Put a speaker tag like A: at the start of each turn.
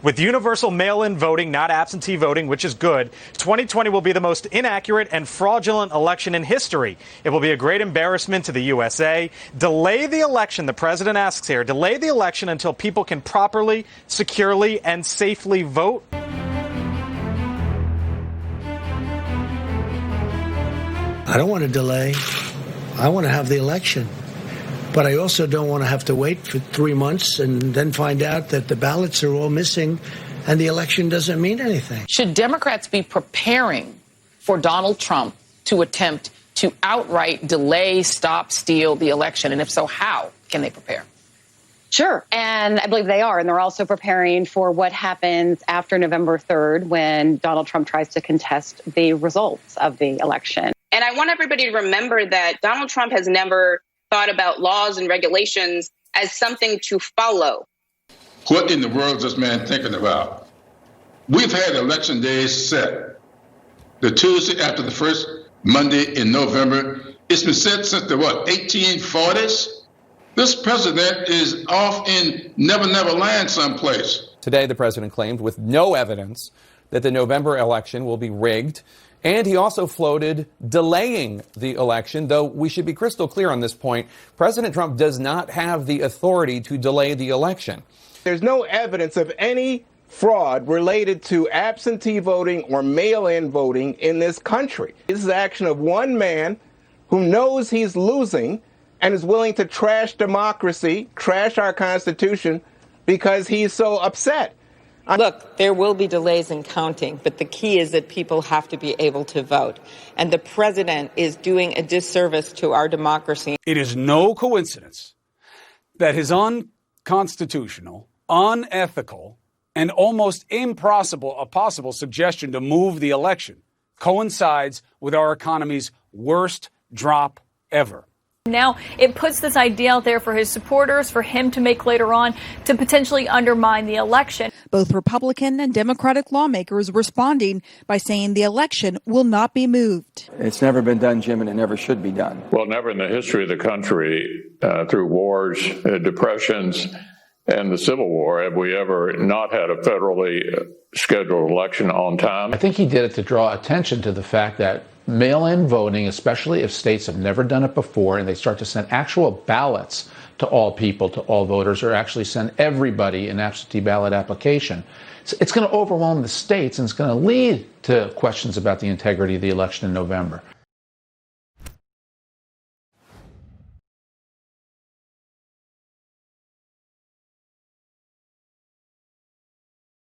A: With universal mail-in voting, not absentee voting, which is good, 2020 will be the most inaccurate and fraudulent election in history. It will be a great embarrassment to the USA. Delay the election, the president asks here, delay the election until people can properly, securely, and safely vote.
B: I don't want to delay. I want to have the election. But I also don't want to have to wait for 3 months and then find out that the ballots are all missing and the election doesn't mean anything.
C: Should Democrats be preparing for Donald Trump to attempt to outright delay, stop, steal the election? And if so, how can they prepare?
D: Sure. And I believe they are. And they're also preparing for what happens after November 3rd when Donald Trump tries to contest the results of the election.
E: And I want everybody to remember that Donald Trump has never thought about laws and regulations as something to follow.
F: What in the world is this man thinking about? We've had election days set. The Tuesday after the first Monday in November. It's been set since the, 1840s? This president is off in Never Never Land someplace.
G: Today, the president claimed with no evidence that the November election will be rigged. And he also floated delaying the election, though we should be crystal clear on this point. President Trump does not have the authority to delay the election.
H: There's no evidence of any fraud related to absentee voting or mail-in voting in this country. This is the action of one man who knows he's losing and is willing to trash democracy, trash our Constitution, because he's so upset.
I: Look, there will be delays in counting, but the key is that people have to be able to vote. And the president is doing a disservice to our democracy.
J: It is no coincidence that his unconstitutional, unethical, and almost impossible suggestion to move the election coincides with our economy's worst drop ever.
K: Now it puts this idea out there for his supporters, for him to make later on, to potentially undermine the election.
L: Both Republican and Democratic lawmakers responding by saying the election will not be moved.
M: It's never been done, Jim, and it never should be done.
N: Well, never in the history of the country, through wars, depressions, and the Civil War, have we ever not had a federally scheduled election on time.
O: I think he did it to draw attention to the fact that mail-in voting, especially if states have never done it before and they start to send actual ballots to all people, to all voters, or actually send everybody an absentee ballot application, it's going to overwhelm the states and it's going to lead to questions about the integrity of the election in November.